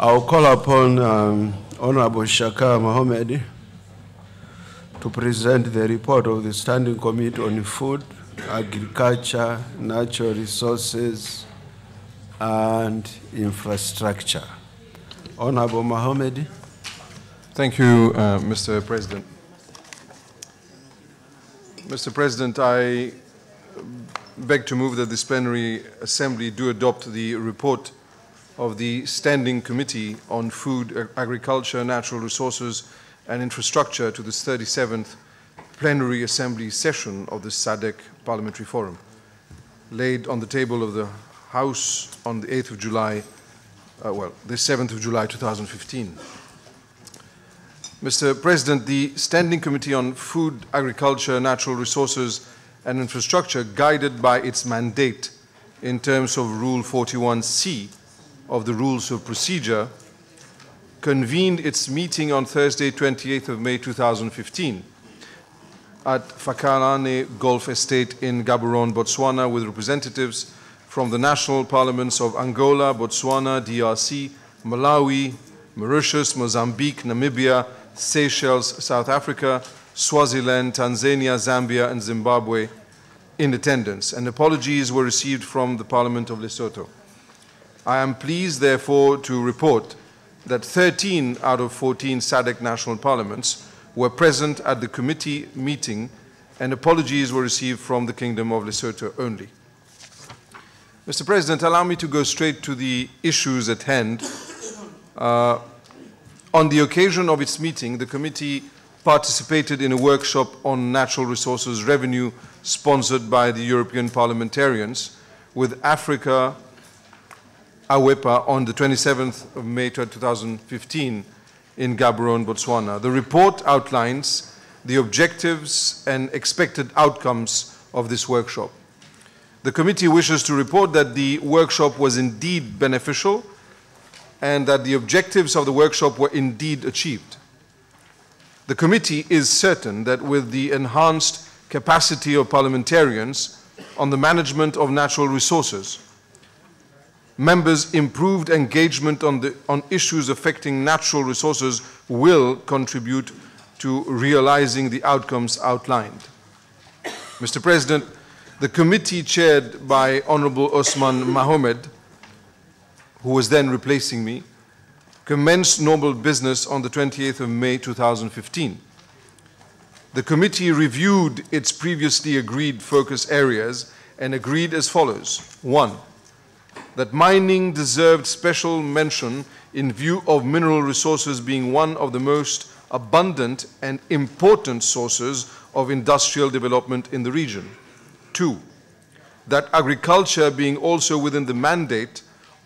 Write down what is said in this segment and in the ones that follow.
I'll call upon Honorable Shaka Mohammed to present the report of the Standing Committee on Food, Agriculture, Natural Resources, and Infrastructure. Honorable Mohammed. Thank you, Mr. President. Mr. President, I beg to move that this plenary assembly do adopt the report of the Standing Committee on Food, Agriculture, Natural Resources and Infrastructure to this 37th Plenary Assembly session of the SADC Parliamentary Forum, laid on the table of the House on the 8th of July, the 7th of July 2015. Mr. President, the Standing Committee on Food, Agriculture, Natural Resources and Infrastructure, guided by its mandate in terms of Rule 41C of the Rules of Procedure, convened its meeting on Thursday, 28th of May 2015 at Fakalane Golf Estate in Gaborone, Botswana, with representatives from the national parliaments of Angola, Botswana, DRC, Malawi, Mauritius, Mozambique, Namibia, Seychelles, South Africa, Swaziland, Tanzania, Zambia, and Zimbabwe in attendance, and apologies were received from the Parliament of Lesotho. I am pleased, therefore, to report that 13 out of 14 SADC national parliaments were present at the committee meeting, and apologies were received from the Kingdom of Lesotho only. Mr. President, allow me to go straight to the issues at hand. On the occasion of its meeting, the committee participated in a workshop on natural resources revenue sponsored by the European parliamentarians with Africa Awepa on the 27th of May 2015 in Gaborone, Botswana. The report outlines the objectives and expected outcomes of this workshop. The committee wishes to report that the workshop was indeed beneficial and that the objectives of the workshop were indeed achieved. The committee is certain that with the enhanced capacity of parliamentarians on the management of natural resources, members' improved engagement on issues affecting natural resources will contribute to realizing the outcomes outlined. Mr. President, the committee chaired by Honorable Osman Mohamed, who was then replacing me, commenced normal business on the 28th of May 2015. The committee reviewed its previously agreed focus areas and agreed as follows. 1, that mining deserved special mention in view of mineral resources being one of the most abundant and important sources of industrial development in the region. 2, that agriculture being also within the mandate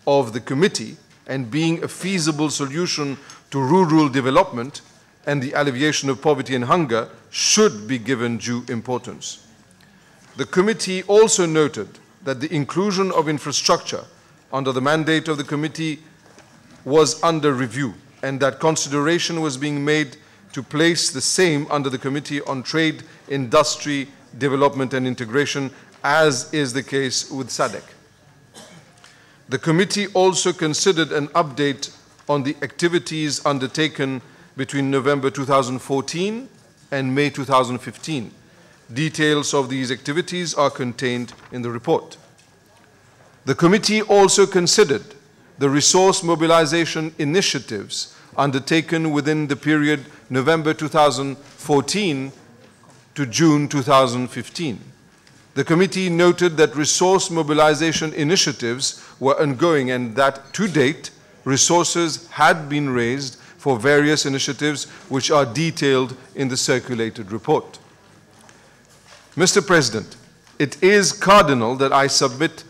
of the committee and being a feasible solution to rural development and the alleviation of poverty and hunger should be given due importance. The committee also noted that the inclusion of infrastructure under the mandate of the committee was under review and that consideration was being made to place the same under the Committee on Trade, Industry, Development and Integration, as is the case with SADC. The committee also considered an update on the activities undertaken between November 2014 and May 2015. Details of these activities are contained in the report. The committee also considered the resource mobilization initiatives undertaken within the period November 2014 to June 2015. The committee noted that resource mobilization initiatives were ongoing and that to date, resources had been raised for various initiatives which are detailed in the circulated report. Mr. President, it is cardinal that I submit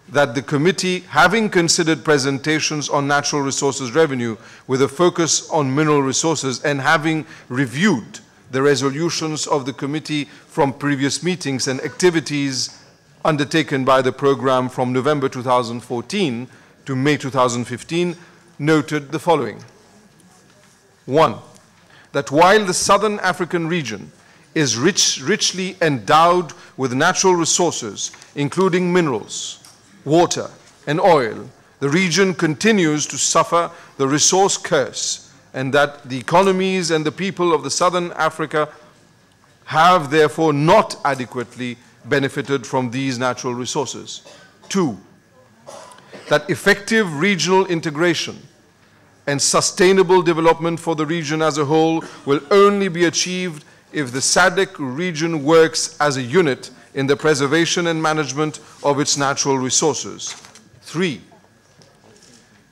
that the committee, having considered presentations on natural resources revenue with a focus on mineral resources and having reviewed the resolutions of the committee from previous meetings and activities undertaken by the program from November 2014 to May 2015, noted the following. 1, that while the Southern African region is richly endowed with natural resources, including minerals, water, and oil, the region continues to suffer the resource curse, and that the economies and the people of the Southern Africa have therefore not adequately benefited from these natural resources. 2, that effective regional integration and sustainable development for the region as a whole will only be achieved if the SADC region works as a unit in the preservation and management of its natural resources. 3,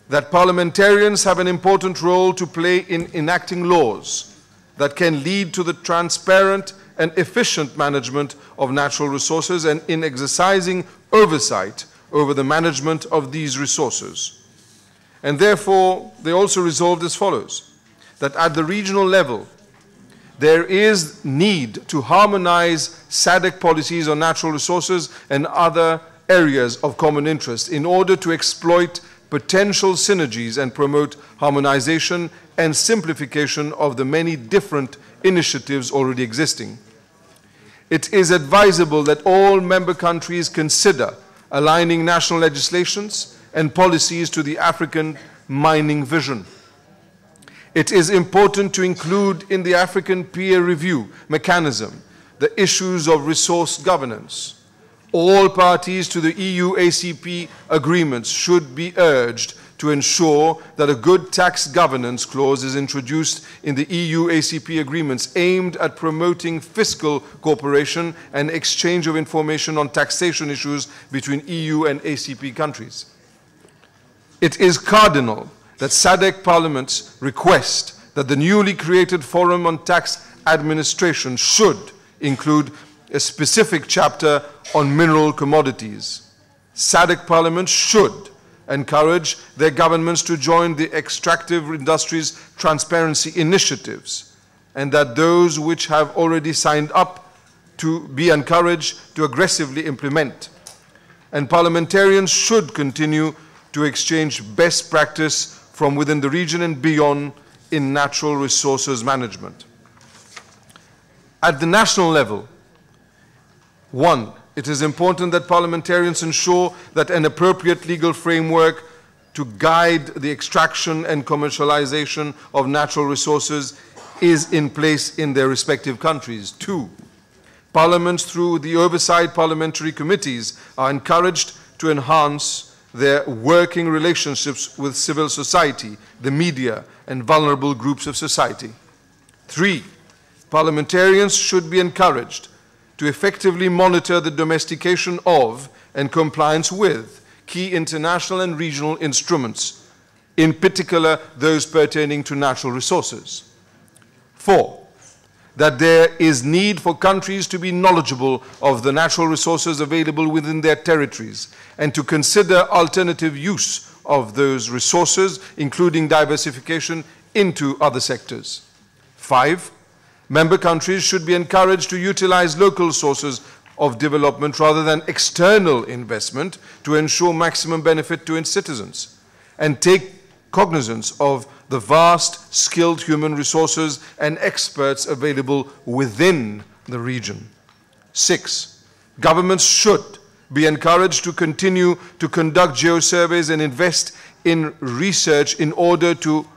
that parliamentarians have an important role to play in enacting laws that can lead to the transparent and efficient management of natural resources and in exercising oversight over the management of these resources. And therefore, they also resolved as follows, that at the regional level, there is need to harmonize SADC policies on natural resources and other areas of common interest in order to exploit potential synergies and promote harmonization and simplification of the many different initiatives already existing. It is advisable that all member countries consider aligning national legislations and policies to the African mining vision. It is important to include in the African peer review mechanism the issues of resource governance. All parties to the EU-ACP agreements should be urged to ensure that a good tax governance clause is introduced in the EU-ACP agreements aimed at promoting fiscal cooperation and exchange of information on taxation issues between EU and ACP countries. It is cardinal that SADC parliaments request that the newly created Forum on Tax Administration should include a specific chapter on mineral commodities. SADC parliaments should encourage their governments to join the extractive industries transparency initiatives, and that those which have already signed up to be encouraged to aggressively implement. And parliamentarians should continue to exchange best practice from within the region and beyond in natural resources management. At the national level, 1, it is important that parliamentarians ensure that an appropriate legal framework to guide the extraction and commercialization of natural resources is in place in their respective countries. 2, parliaments through the oversight parliamentary committees are encouraged to enhance their working relationships with civil society, the media, and vulnerable groups of society. 3, parliamentarians should be encouraged to effectively monitor the domestication of and compliance with key international and regional instruments, in particular those pertaining to natural resources. 4, that there is need for countries to be knowledgeable of the natural resources available within their territories and to consider alternative use of those resources, including diversification into other sectors. 5, member countries should be encouraged to utilize local sources of development rather than external investment to ensure maximum benefit to its citizens, and take cognizance of the vast skilled human resources and experts available within the region. 6, governments should be encouraged to continue to conduct geosurveys and invest in research in order to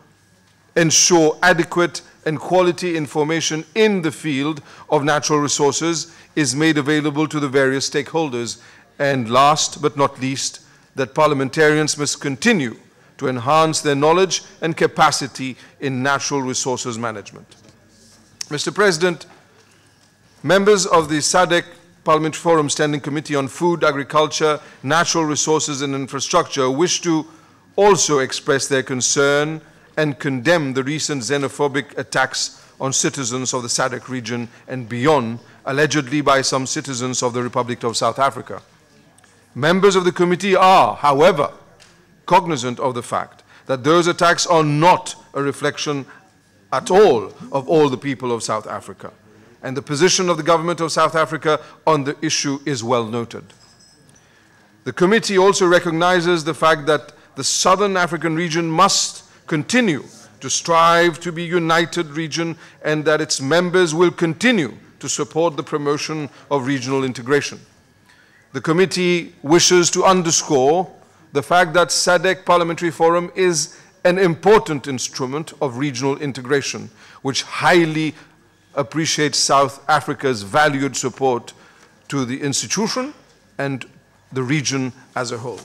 ensure adequate and quality information in the field of natural resources is made available to the various stakeholders. And last but not least, that parliamentarians must continue to enhance their knowledge and capacity in natural resources management. Mr. President, members of the SADC Parliamentary Forum Standing Committee on Food, Agriculture, Natural Resources and Infrastructure wish to also express their concern and condemn the recent xenophobic attacks on citizens of the SADC region and beyond, allegedly by some citizens of the Republic of South Africa. Members of the committee are, however, cognizant of the fact that those attacks are not a reflection at all of all the people of South Africa, and the position of the government of South Africa on the issue is well noted. The committee also recognizes the fact that the Southern African region must continue to strive to be a united region and that its members will continue to support the promotion of regional integration. The committee wishes to underscore the fact that SADC Parliamentary Forum is an important instrument of regional integration, which highly appreciates South Africa's valued support to the institution and the region as a whole.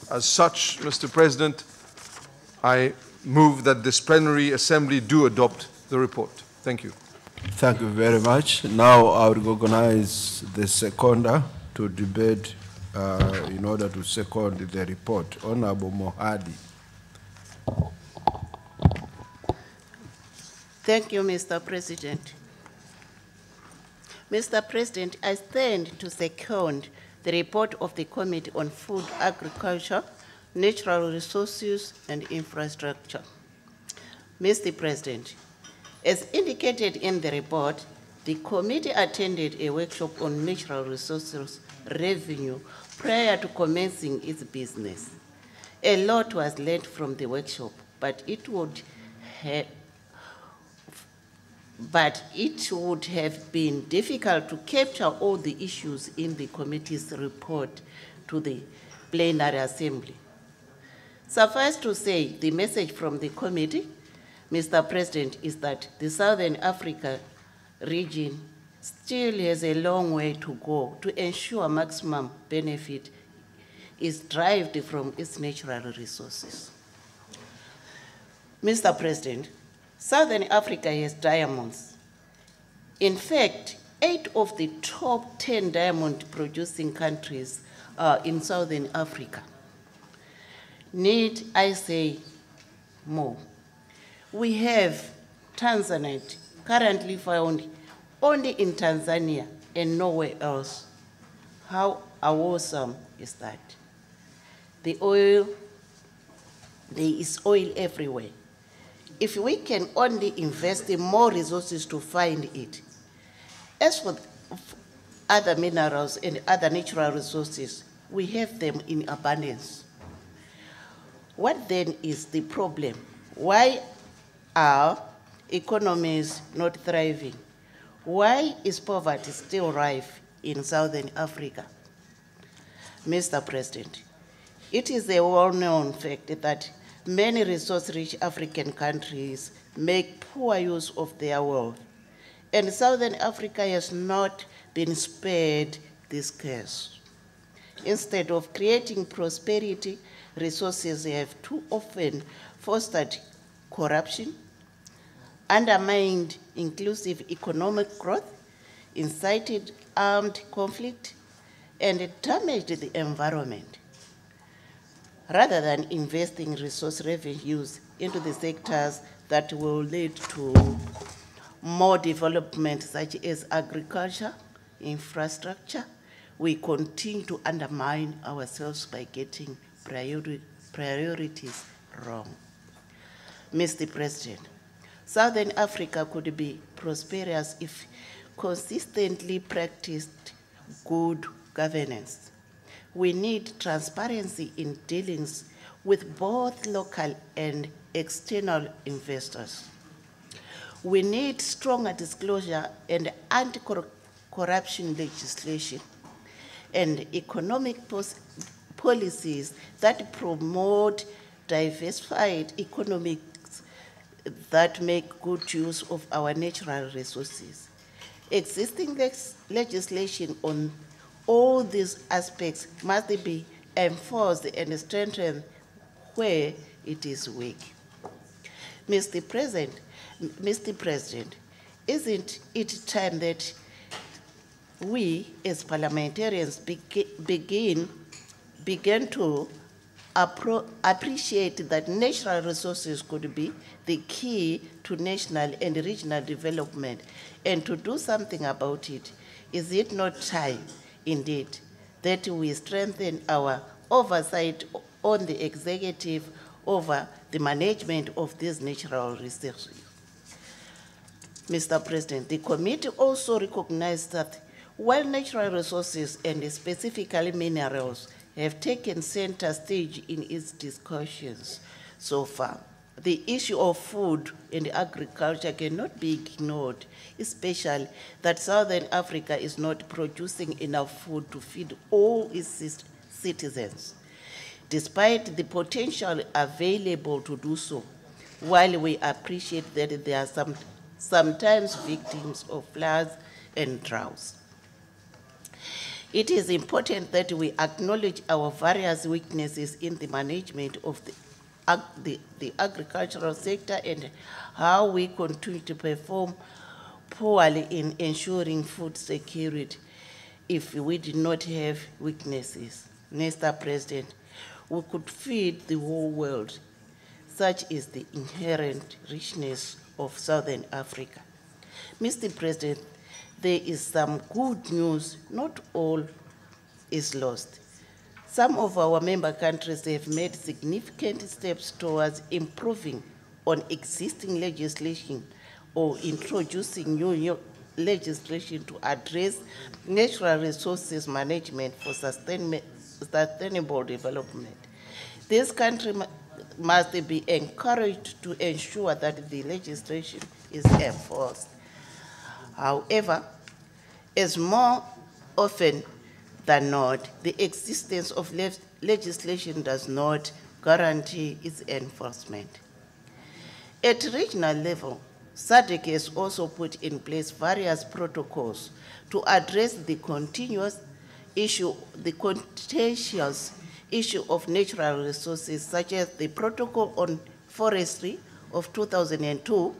As such, Mr. President, I move that this plenary assembly do adopt the report. Thank you. Thank you very much. Now I will recognize the seconder to debate in order to second the report. Honorable Mohadi. Thank you, Mr. President. Mr. President, I stand to second the report of the Committee on Food, Agriculture, Natural Resources and Infrastructure. Mr. President, as indicated in the report, the committee attended a workshop on natural resources revenue prior to commencing its business. A lot was learned from the workshop, but it would have been difficult to capture all the issues in the committee's report to the plenary assembly. Suffice to say, the message from the committee, Mr. President, is that the Southern Africa region still has a long way to go to ensure maximum benefit is derived from its natural resources. Mr. President, Southern Africa has diamonds. In fact, 8 of the top 10 diamond-producing countries are in Southern Africa. Need I say more? We have Tanzanite, currently found only in Tanzania and nowhere else. How awesome is that? The oil, there is oil everywhere. If we can only invest in more resources to find it. As for other minerals and other natural resources, we have them in abundance. What then is the problem? Why are economies not thriving? Why is poverty still rife in Southern Africa? Mr. President, it is a well-known fact that many resource-rich African countries make poor use of their wealth, and Southern Africa has not been spared this curse. Instead of creating prosperity, resources have too often fostered corruption, undermined inclusive economic growth, incited armed conflict, and damaged the environment. Rather than investing resource revenues into the sectors that will lead to more development, such as agriculture, infrastructure, we continue to undermine ourselves by getting priorities wrong. Mr. President, Southern Africa could be prosperous if consistently practiced good governance. We need transparency in dealings with both local and external investors. We need stronger disclosure and anti-corruption legislation and economic policies that promote diversified economics that make good use of our natural resources. Existing legislation on all these aspects must be enforced and strengthened where it is weak. Mr. President, isn't it time that we as parliamentarians begin to appreciate that natural resources could be the key to national and regional development, and to do something about it? Is it not time, indeed, that we strengthen our oversight on the executive over the management of these natural resources? Mr. President, the committee also recognized that while natural resources and specifically minerals have taken center stage in its discussions so far, the issue of food and agriculture cannot be ignored, especially that Southern Africa is not producing enough food to feed all its citizens. despite the potential available to do so, while we appreciate that there are sometimes victims of floods and droughts. It is important that we acknowledge our various weaknesses in the management of the agricultural sector and how we continue to perform poorly in ensuring food security if we did not have weaknesses. Mr. President, we could feed the whole world. Such is the inherent richness of Southern Africa. Mr. President, there is some good news. Not all is lost. Some of our member countries have made significant steps towards improving on existing legislation or introducing new legislation to address natural resources management for sustainable development. This country must be encouraged to ensure that the legislation is enforced. However, as more often than not, the existence of legislation does not guarantee its enforcement. At regional level, SADC has also put in place various protocols to address the contentious issue of natural resources, such as the Protocol on Forestry of 2002,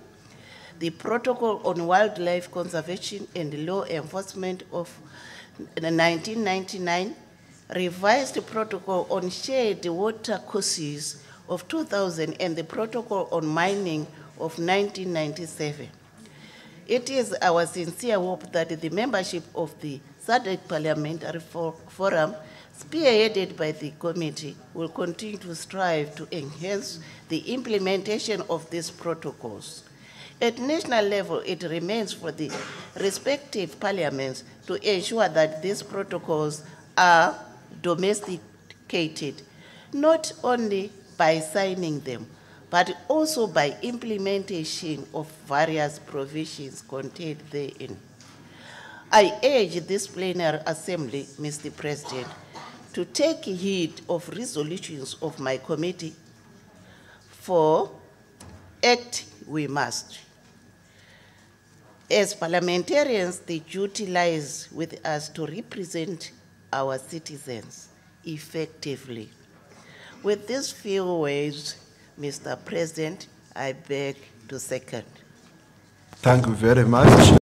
the Protocol on Wildlife Conservation and Law Enforcement of 1999, revised Protocol on Shared Water Courses of 2000, and the Protocol on Mining of 1997. It is our sincere hope that the membership of the SADC Parliamentary Forum, spearheaded by the committee, will continue to strive to enhance the implementation of these protocols. At national level, it remains for the respective parliaments to ensure that these protocols are domesticated, not only by signing them, but also by implementation of various provisions contained therein. I urge this plenary assembly, Mr. President, to take heed of resolutions of my committee, for act we must. As parliamentarians, the duty lies with us to represent our citizens effectively. With these few words, Mr. President, I beg to second. Thank you very much.